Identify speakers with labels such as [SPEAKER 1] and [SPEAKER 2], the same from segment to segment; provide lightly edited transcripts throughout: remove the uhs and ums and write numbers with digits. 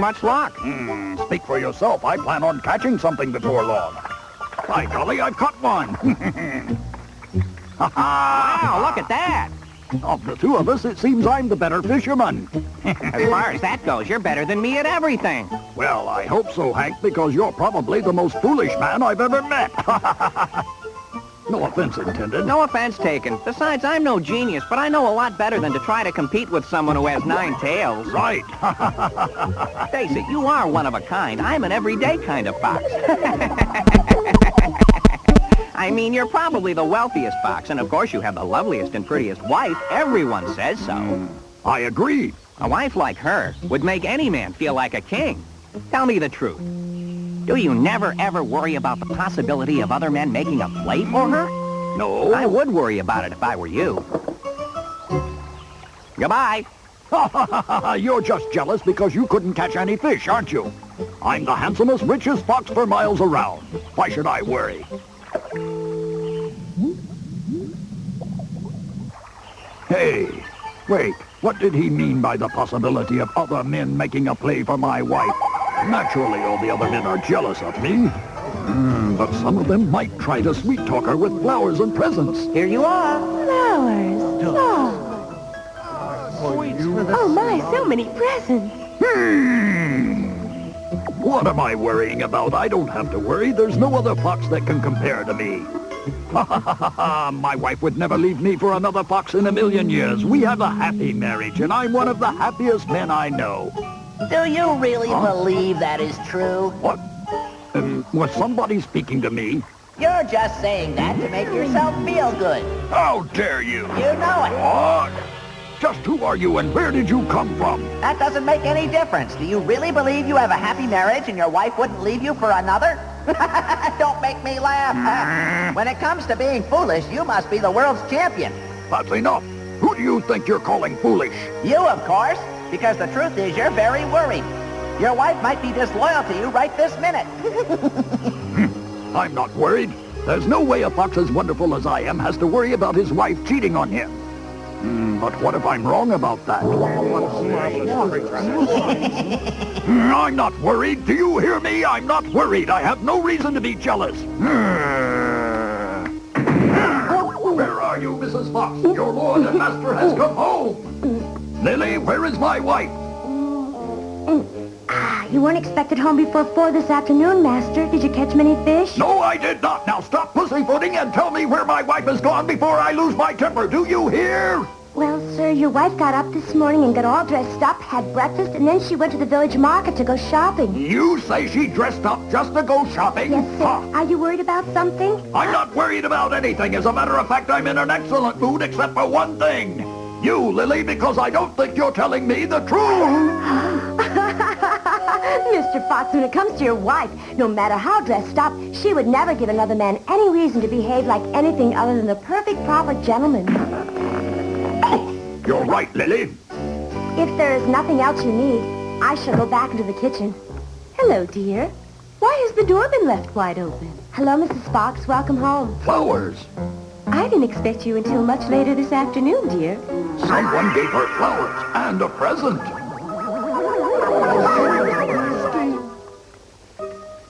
[SPEAKER 1] much luck.
[SPEAKER 2] Speak for yourself. I plan on catching something before long. By golly, I've caught one.
[SPEAKER 1] Wow, look at that.
[SPEAKER 2] Of the two of us, it seems I'm the better fisherman.
[SPEAKER 1] As far as that goes, you're better than me at everything.
[SPEAKER 2] Well, I hope so, Hank, because you're probably the most foolish man I've ever met. No offense intended.
[SPEAKER 1] No offense taken. Besides, I'm no genius, but I know a lot better than to try to compete with someone who has 9 tails.
[SPEAKER 2] Right.
[SPEAKER 1] Face it, you are one of a kind. I'm an everyday kind of fox. I mean, you're probably the wealthiest fox, and of course you have the loveliest and prettiest wife. Everyone says so.
[SPEAKER 2] I agree.
[SPEAKER 1] A wife like her would make any man feel like a king. Tell me the truth. Do you never, ever worry about the possibility of other men making a play for her?
[SPEAKER 2] No.
[SPEAKER 1] I would worry about it if I were you. Goodbye.
[SPEAKER 2] You're just jealous because you couldn't catch any fish, aren't you? I'm the handsomest, richest fox for miles around. Why should I worry? Hey, wait, what did he mean by the possibility of other men making a play for my wife? Naturally, all the other men are jealous of me. But some of them might try to sweet-talk her with flowers and presents.
[SPEAKER 1] Here you are.
[SPEAKER 3] Flowers. Oh, my, so many presents.
[SPEAKER 2] What am I worrying about? I don't have to worry. There's no other fox that can compare to me. My wife would never leave me for another fox in a million years. We have a happy marriage, and I'm one of the happiest men I know.
[SPEAKER 4] Do you really believe that is true?
[SPEAKER 2] What? Was somebody speaking to me?
[SPEAKER 4] You're just saying that to make yourself feel good.
[SPEAKER 2] How dare you?
[SPEAKER 4] You know it.
[SPEAKER 2] What? Just who are you and where did you come from?
[SPEAKER 4] That doesn't make any difference. Do you really believe you have a happy marriage and your wife wouldn't leave you for another? Don't make me laugh. When it comes to being foolish, you must be the world's champion.
[SPEAKER 2] That's enough. Who do you think you're calling foolish?
[SPEAKER 4] You, of course, because the truth is you're very worried. Your wife might be disloyal to you right this minute.
[SPEAKER 2] I'm not worried. There's no way a fox as wonderful as I am has to worry about his wife cheating on him. But what if I'm wrong about that? I'm not worried. Do you hear me? I'm not worried. I have no reason to be jealous. Where are you, Mrs. Fox? Your lord and master has come home. Lily, where is my wife?
[SPEAKER 3] You weren't expected home before 4 this afternoon, Master. Did you catch many fish?
[SPEAKER 2] No, I did not. Now stop pussyfooting and tell me where my wife has gone before I lose my temper. Do you hear?
[SPEAKER 3] Well, sir, your wife got up this morning and got all dressed up, had breakfast, and then she went to the village market to go shopping.
[SPEAKER 2] You say she dressed up just to go shopping?
[SPEAKER 3] Yes, sir. Are you worried about something?
[SPEAKER 2] I'm not worried about anything. As a matter of fact, I'm in an excellent mood except for one thing. You, Lily, because I don't think you're telling me the truth.
[SPEAKER 3] Mr. Fox, when it comes to your wife, no matter how dressed up, she would never give another man any reason to behave like anything other than the perfect, proper gentleman.
[SPEAKER 2] You're right, Lily.
[SPEAKER 3] If there is nothing else you need, I shall go back into the kitchen. Hello, dear. Why has the door been left wide open? Hello, Mrs. Fox. Welcome home.
[SPEAKER 2] Flowers.
[SPEAKER 3] I didn't expect you until much later this afternoon, dear.
[SPEAKER 2] Someone gave her flowers and a present.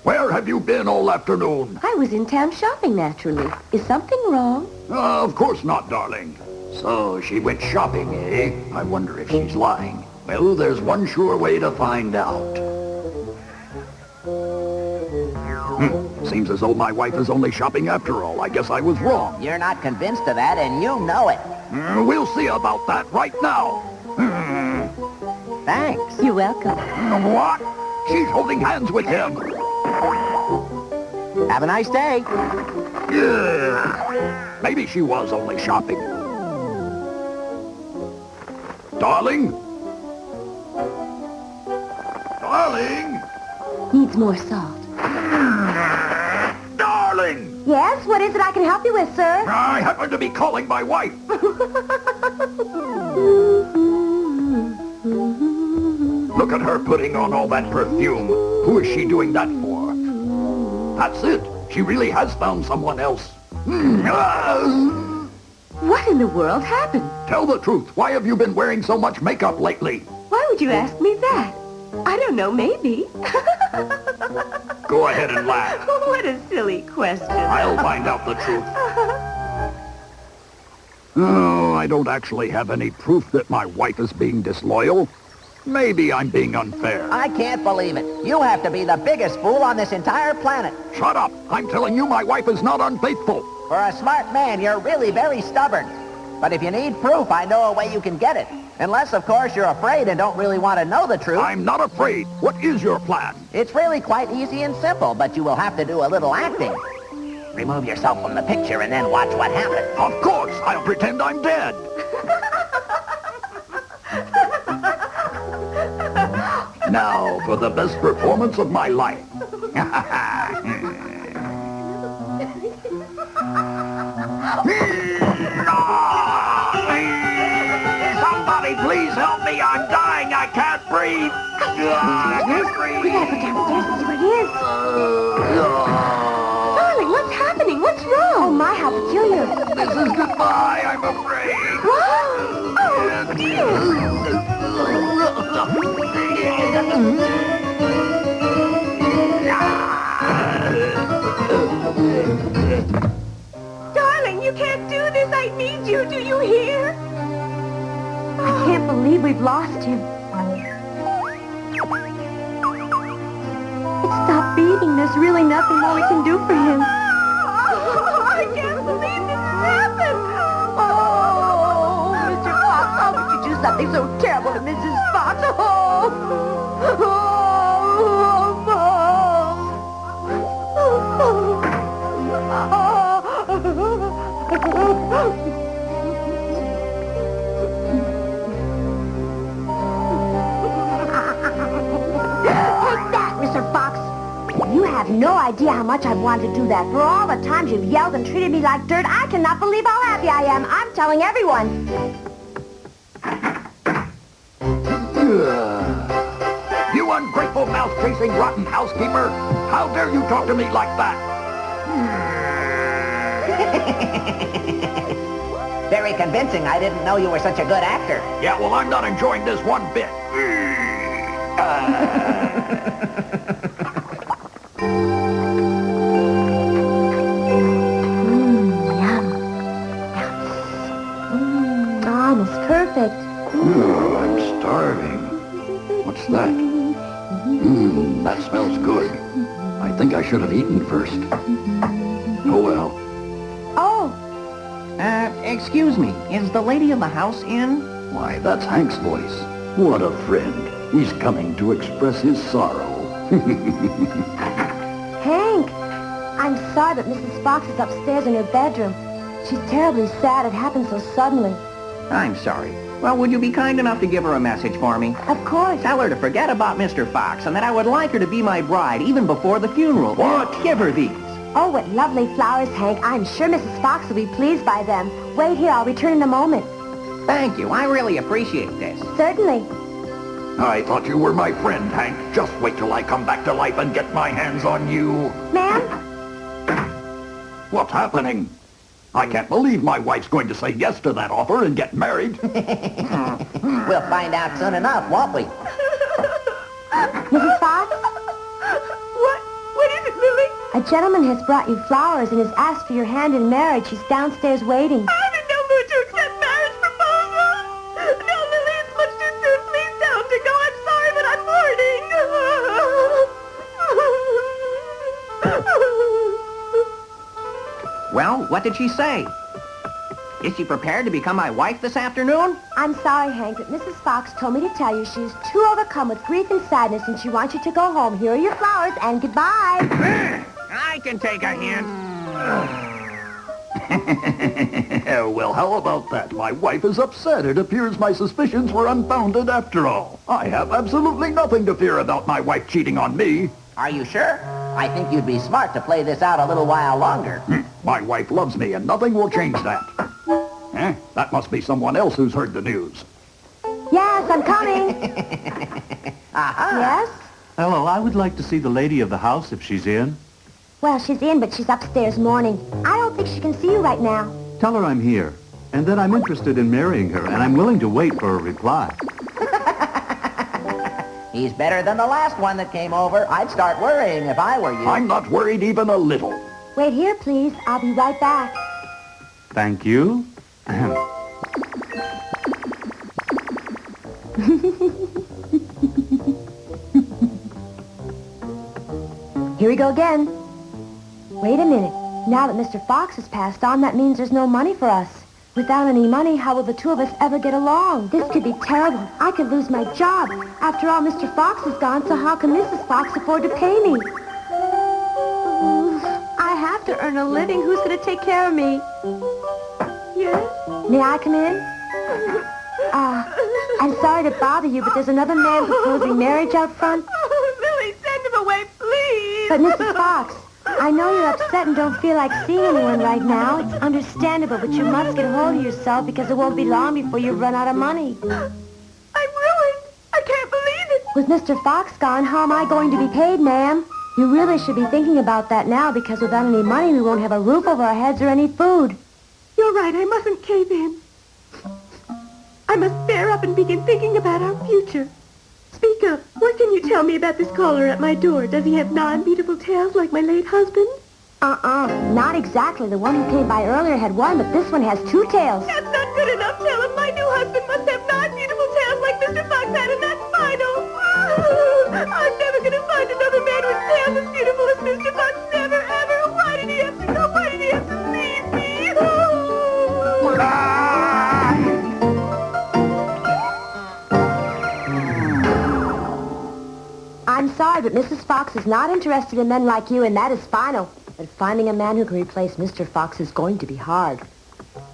[SPEAKER 2] Where have you been all afternoon?
[SPEAKER 3] I was in town shopping, naturally. Is something wrong?
[SPEAKER 2] Of course not, darling. So she went shopping, eh? I wonder if she's lying. Well, there's one sure way to find out. Seems as though my wife is only shopping after all. I guess I was wrong.
[SPEAKER 4] You're not convinced of that, and you know it.
[SPEAKER 2] We'll see about that right now.
[SPEAKER 4] Thanks.
[SPEAKER 3] You're welcome.
[SPEAKER 2] What? She's holding hands with him.
[SPEAKER 4] Have a nice day.
[SPEAKER 2] Yeah. Maybe she was only shopping. Darling? Darling?
[SPEAKER 3] Needs more salt.
[SPEAKER 2] Darling!
[SPEAKER 3] Yes, what is it I can help you with, sir?
[SPEAKER 2] I happen to be calling my wife. Look at her putting on all that perfume. Who is she doing that for? That's it. She really has found someone else.
[SPEAKER 3] What in the world happened?
[SPEAKER 2] Tell the truth. Why have you been wearing so much makeup lately?
[SPEAKER 3] Why would you ask me that? I don't know, maybe.
[SPEAKER 2] Go ahead and laugh.
[SPEAKER 3] What a silly question.
[SPEAKER 2] I'll find out the truth. Oh, I don't actually have any proof that my wife is being disloyal. Maybe I'm being unfair.
[SPEAKER 4] I can't believe it. You have to be the biggest fool on this entire planet.
[SPEAKER 2] Shut up! I'm telling you my wife is not unfaithful.
[SPEAKER 4] For a smart man, you're really very stubborn. But if you need proof, I know a way you can get it. Unless, of course, you're afraid and don't really want to know the truth.
[SPEAKER 2] I'm not afraid. What is your plan?
[SPEAKER 4] It's really quite easy and simple, but you will have to do a little acting. Remove yourself from the picture and then watch what happens.
[SPEAKER 2] Of course, I'll pretend I'm dead. Now for the best performance of my life. Somebody please help me. I'm dying. I can't breathe. I can't breathe.
[SPEAKER 3] We gotta go downstairs and see what it is. Darling, what's happening? What's wrong? Oh, my, how peculiar.
[SPEAKER 2] This is goodbye, I'm afraid.
[SPEAKER 3] Whoa! Oh, dear. Darling, you can't do this. I need you. Do you hear? I can't believe we've lost him. It stopped beating. There's really nothing more we can do for him. I can't believe this happened. Oh, Mr. Fox, how could you do something so terrible to Mrs. Fox? You have no idea how much I've wanted to do that. For all the times you've yelled and treated me like dirt, I cannot believe how happy I am. I'm telling everyone.
[SPEAKER 2] You ungrateful, mouse-chasing, rotten housekeeper! How dare you talk to me like that?
[SPEAKER 4] Very convincing. I didn't know you were such a good actor.
[SPEAKER 2] Yeah, well, I'm not enjoying this one bit.
[SPEAKER 3] Almost perfect.
[SPEAKER 2] Oh, I'm starving. What's that? That smells good. I think I should have eaten first. Oh, well.
[SPEAKER 3] Oh,
[SPEAKER 1] Excuse me, is the lady of the house in?
[SPEAKER 2] Why, that's Hank's voice. What a friend. He's coming to express his sorrow.
[SPEAKER 3] Hank. I'm sorry, but Mrs. Fox is upstairs in her bedroom. She's terribly sad. It happened so suddenly.
[SPEAKER 1] I'm sorry. Well, would you be kind enough to give her a message for me?
[SPEAKER 3] Of course.
[SPEAKER 1] Tell her to forget about Mr. Fox and that I would like her to be my bride even before the funeral.
[SPEAKER 2] What?
[SPEAKER 1] Give her these.
[SPEAKER 3] Oh, what lovely flowers, Hank. I'm sure Mrs. Fox will be pleased by them. Wait here. I'll return in a moment.
[SPEAKER 1] Thank you. I really appreciate this.
[SPEAKER 3] Certainly.
[SPEAKER 2] I thought you were my friend, Hank. Just wait till I come back to life and get my hands on you.
[SPEAKER 3] Ma'am?
[SPEAKER 2] What's happening? I can't believe my wife's going to say yes to that offer and get married.
[SPEAKER 4] We'll find out soon enough, won't we?
[SPEAKER 3] Mrs. Fox?
[SPEAKER 5] What is it, Lily?
[SPEAKER 3] A gentleman has brought you flowers and has asked for your hand in marriage. He's downstairs waiting.
[SPEAKER 5] I'm in no mood to accept marriage proposals. No, Lily, it's much too soon. Please tell him to go. I'm sorry, but I'm mourning.
[SPEAKER 1] Well, what did she say? Is she prepared to become my wife this afternoon?
[SPEAKER 3] I'm sorry, Hank, but Mrs. Fox told me to tell you she's too overcome with grief and sadness and she wants you to go home. Here are your flowers and goodbye.
[SPEAKER 1] I can take a hint.
[SPEAKER 2] Well, how about that? My wife is upset. It appears my suspicions were unfounded after all. I have absolutely nothing to fear about my wife cheating on me.
[SPEAKER 4] Are you sure? I think you'd be smart to play this out a little while longer.
[SPEAKER 2] My wife loves me, and nothing will change that. That must be someone else who's heard the news.
[SPEAKER 3] Yes, I'm coming. Yes?
[SPEAKER 6] Hello, I would like to see the lady of the house if she's in.
[SPEAKER 3] Well, she's in, but she's upstairs mourning. I don't think she can see you right now.
[SPEAKER 6] Tell her I'm here, and that I'm interested in marrying her, and I'm willing to wait for a reply.
[SPEAKER 4] He's better than the last one that came over. I'd start worrying if I were you.
[SPEAKER 2] I'm not worried even a little.
[SPEAKER 3] Wait here, please. I'll be right back.
[SPEAKER 6] Thank you.
[SPEAKER 3] Here we go again. Wait a minute. Now that Mr. Fox has passed on, that means there's no money for us. Without any money, how will the two of us ever get along? This could be terrible. I could lose my job. After all, Mr. Fox is gone, so how can Mrs. Fox afford to pay me? I have to earn a living. Who's going to take care of me? Yes? May I come in? I'm sorry to bother you, but there's another man proposing marriage out front.
[SPEAKER 5] Oh, Lily, send him away, please.
[SPEAKER 3] But Mrs. Fox, I know you're upset and don't feel like seeing anyone right now. It's understandable, but you must get a hold of yourself because it won't be long before you run out of money.
[SPEAKER 5] I'm ruined. I can't believe it.
[SPEAKER 3] With Mr. Fox gone, how am I going to be paid, ma'am? You really should be thinking about that now because without any money, we won't have a roof over our heads or any food.
[SPEAKER 5] You're right. I mustn't cave in. I must bear up and begin thinking about our future. Speak up. What can you tell me about this caller at my door? Does he have non-beautiful tails like my late husband?
[SPEAKER 3] Not exactly. The one who came by earlier had one, but this one has two tails.
[SPEAKER 5] That's not good enough. Tell him my new husband must have non-beautiful tails like Mr. Fox had, and that's final. I'm never going to find another man with tails as beautiful as Mr. Fox. Never, ever. Why did he have to go? Why did he have to leave me?
[SPEAKER 3] I'm sorry, but Mrs. Fox is not interested in men like you, and that is final. But finding a man who can replace Mr. Fox is going to be hard.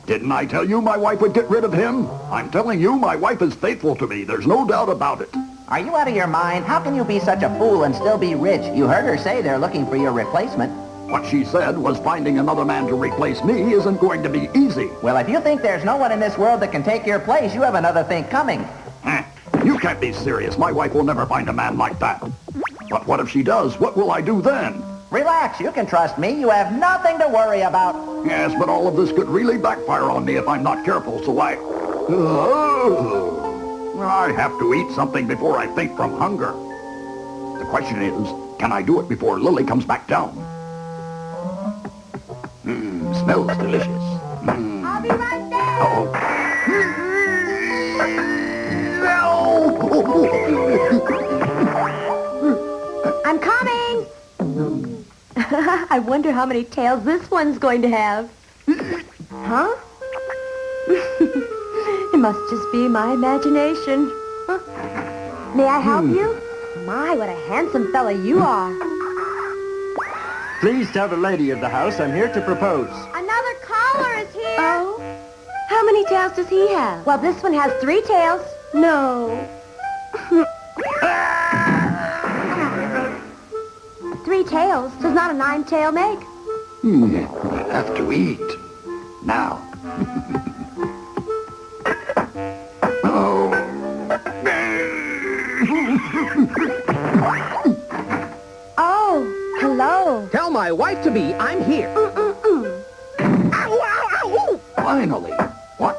[SPEAKER 2] Didn't I tell you my wife would get rid of him? I'm telling you, my wife is faithful to me. There's no doubt about it.
[SPEAKER 4] Are you out of your mind? How can you be such a fool and still be rich? You heard her say they're looking for your replacement.
[SPEAKER 2] What she said was finding another man to replace me isn't going to be easy.
[SPEAKER 4] Well, if you think there's no one in this world that can take your place, you have another thing coming.
[SPEAKER 2] You can't be serious. My wife will never find a man like that. But what if she does? What will I do then?
[SPEAKER 4] Relax, you can trust me. You have nothing to worry about.
[SPEAKER 2] Yes, but all of this could really backfire on me if I'm not careful, so I have to eat something before I faint from hunger. The question is, can I do it before Lily comes back down? Smells delicious.
[SPEAKER 3] I'll be right there.
[SPEAKER 2] Uh-oh.
[SPEAKER 3] I'm coming. I wonder how many tails this one's going to have. Huh? It must just be my imagination. Huh? May I help you? My, what a handsome fella you are.
[SPEAKER 6] Please tell the lady of the house I'm here to propose.
[SPEAKER 3] Another caller is here. Oh? How many tails does he have? Well, this one has 3 tails. No. 3 tails does not a 9 tail make.
[SPEAKER 2] I have to eat. Now.
[SPEAKER 3] Oh, hello.
[SPEAKER 1] Tell my wife-to-be I'm here.
[SPEAKER 2] Finally. What?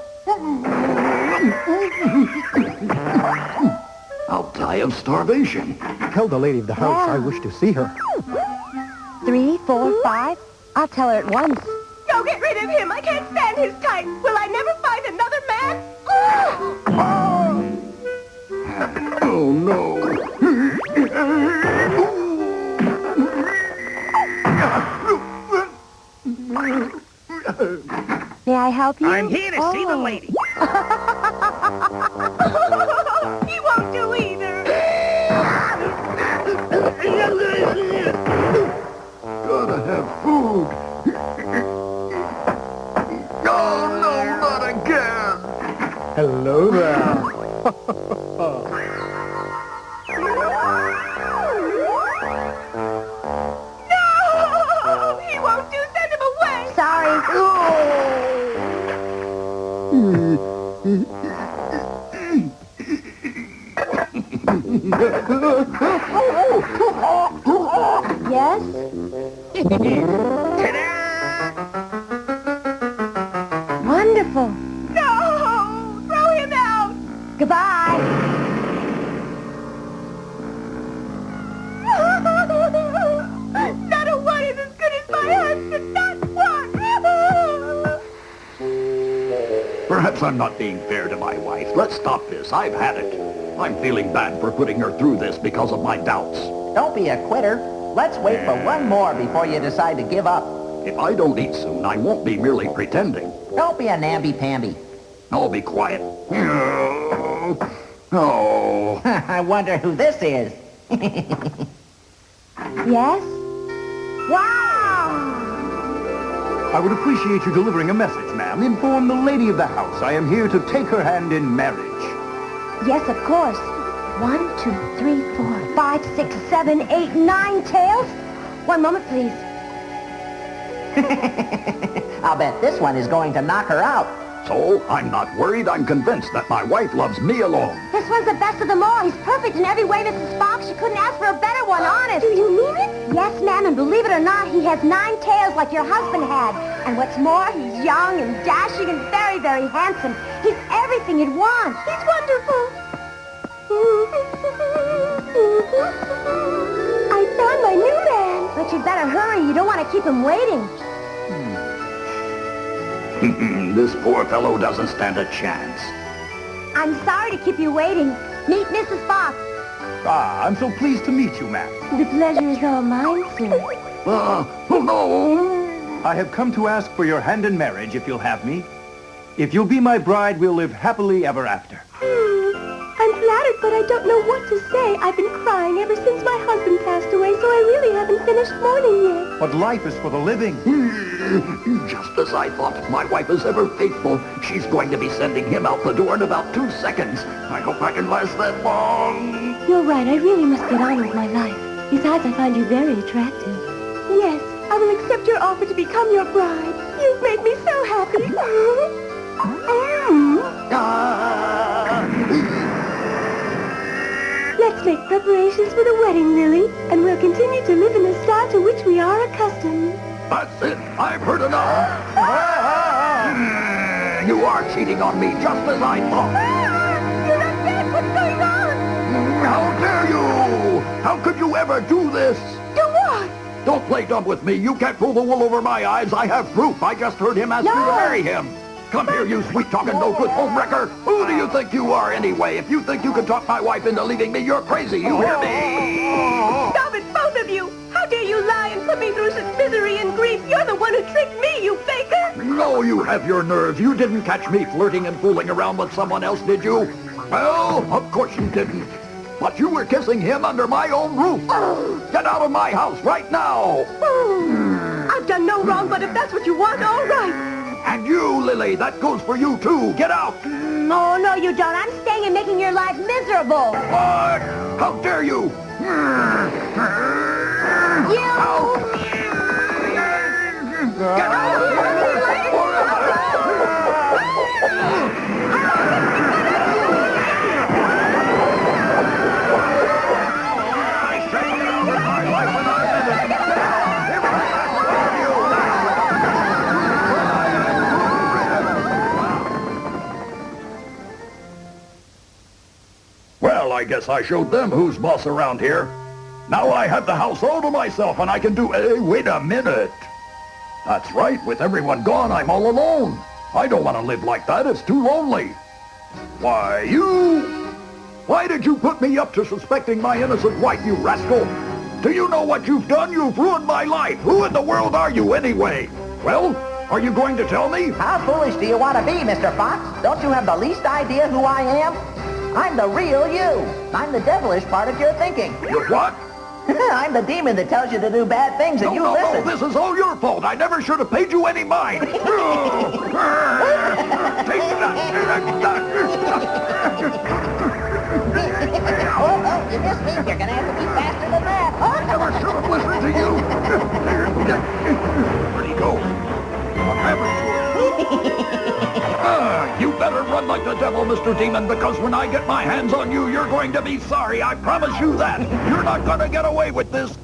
[SPEAKER 2] I'll die of starvation.
[SPEAKER 7] Tell the lady of the house I wish to see her.
[SPEAKER 3] 3, 4, 5. I'll tell her at once.
[SPEAKER 5] Go get rid of him. I can't stand his type. Will I never find another man?
[SPEAKER 2] Oh, no.
[SPEAKER 3] May I help you?
[SPEAKER 1] I'm here to see the lady.
[SPEAKER 5] He won't do either.
[SPEAKER 2] Gotta have food. Oh, no, not again.
[SPEAKER 7] Hello there.
[SPEAKER 5] No! He won't do. Send him away.
[SPEAKER 3] Sorry. Yes? Wonderful.
[SPEAKER 5] No! Throw him out.
[SPEAKER 3] Goodbye.
[SPEAKER 2] Perhaps I'm not being fair to my wife. Let's stop this. I've had it. I'm feeling bad for putting her through this because of my doubts.
[SPEAKER 4] Don't be a quitter. Let's wait for one more before you decide to give up.
[SPEAKER 2] If I don't eat soon, I won't be merely pretending.
[SPEAKER 4] Don't be a namby-pamby.
[SPEAKER 2] I'll be quiet. Oh.
[SPEAKER 4] I wonder who this is.
[SPEAKER 3] Yes? Wow!
[SPEAKER 6] I would appreciate you delivering a message, ma'am. Inform the lady of the house I am here to take her hand in marriage.
[SPEAKER 3] Yes, of course. 1, 2, 3, 4, 5, 6, 7, 8, 9 tails. One moment, please.
[SPEAKER 4] I'll bet this one is going to knock her out.
[SPEAKER 2] So, I'm not worried. I'm convinced that my wife loves me alone.
[SPEAKER 3] This one's the best of them all. He's perfect in every way, Mrs. Fox. You couldn't ask for a better one, honest. Do you mean it? Yes, ma'am, and believe it or not, he has 9 tails like your husband had. And what's more, he's young and dashing and very, very handsome. He's everything you'd want. He's wonderful. I found my new man. But you'd better hurry. You don't want to keep him waiting.
[SPEAKER 2] This poor fellow doesn't stand a chance.
[SPEAKER 3] I'm sorry to keep you waiting. Meet Mrs. Fox.
[SPEAKER 6] Ah, I'm so pleased to meet you, ma'am.
[SPEAKER 3] The pleasure is all mine, sir.
[SPEAKER 2] Oh no!
[SPEAKER 6] I have come to ask for your hand in marriage, if you'll have me. If you'll be my bride, we'll live happily ever after.
[SPEAKER 5] I'm flattered, but I don't know what to say. I've been crying ever since my husband passed away, so I really haven't finished mourning yet.
[SPEAKER 6] But life is for the living.
[SPEAKER 2] Just as I thought. My wife is ever faithful. She's going to be sending him out the door in about 2 seconds. I hope I can last that long.
[SPEAKER 5] You're right. I really must get on with my life. Besides, I find you very attractive. Yes, I will accept your offer to become your bride. You've made me so happy. Let's make preparations for the wedding, Lily, and we'll continue to live in the style to which we are accustomed.
[SPEAKER 2] That's it. I've heard enough. You are cheating on me, just as I thought.
[SPEAKER 3] You're not dead. What's going on?
[SPEAKER 2] How dare you? How could you ever do this?
[SPEAKER 3] Do what?
[SPEAKER 2] Don't play dumb with me. You can't pull the wool over my eyes. I have proof. I just heard him ask you to marry him. Come here, you sweet-talking, no-good homewrecker. Who do you think you are, anyway? If you think you can talk my wife into leaving me, you're crazy. You hear me?
[SPEAKER 5] Stop it, both of you! How dare you lie and put me through such misery and grief? You're the one who tricked me, you faker!
[SPEAKER 2] No, you have your nerve. You didn't catch me flirting and fooling around with someone else, did you? Well, of course you didn't. But you were kissing him under my own roof. Get out of my house right now.
[SPEAKER 5] I've done no wrong, but if that's what you want, all right.
[SPEAKER 2] And you, Lily, that goes for you, too. Get out.
[SPEAKER 3] Oh, no, you don't. I'm staying and making your life miserable.
[SPEAKER 2] What? How dare you?
[SPEAKER 3] You!
[SPEAKER 2] Out. Get out. Well, I guess I showed them who's boss around here. Now I have the house all to myself, and I can do... Hey, wait a minute. That's right. With everyone gone, I'm all alone. I don't want to live like that. It's too lonely. Why, you... Why did you put me up to suspecting my innocent wife, you rascal? Do you know what you've done? You've ruined my life. Who in the world are you, anyway? Well, are you going to tell me?
[SPEAKER 4] How foolish do you want to be, Mr. Fox? Don't you have the least idea who I am? I'm the real you. I'm the devilish part of your thinking.
[SPEAKER 2] You're what?
[SPEAKER 4] I'm the demon that tells you to do bad things and you listen.
[SPEAKER 2] No, this is all your fault. I never should have paid you any mind. Take
[SPEAKER 4] Oh, you missed me. You're going to have to be faster than that.
[SPEAKER 2] I never should have listened to you. Where'd he go? What happened to him? You better run like the devil, Mr. Demon, because when I get my hands on you, you're going to be sorry. I promise you that. You're not going to get away with this.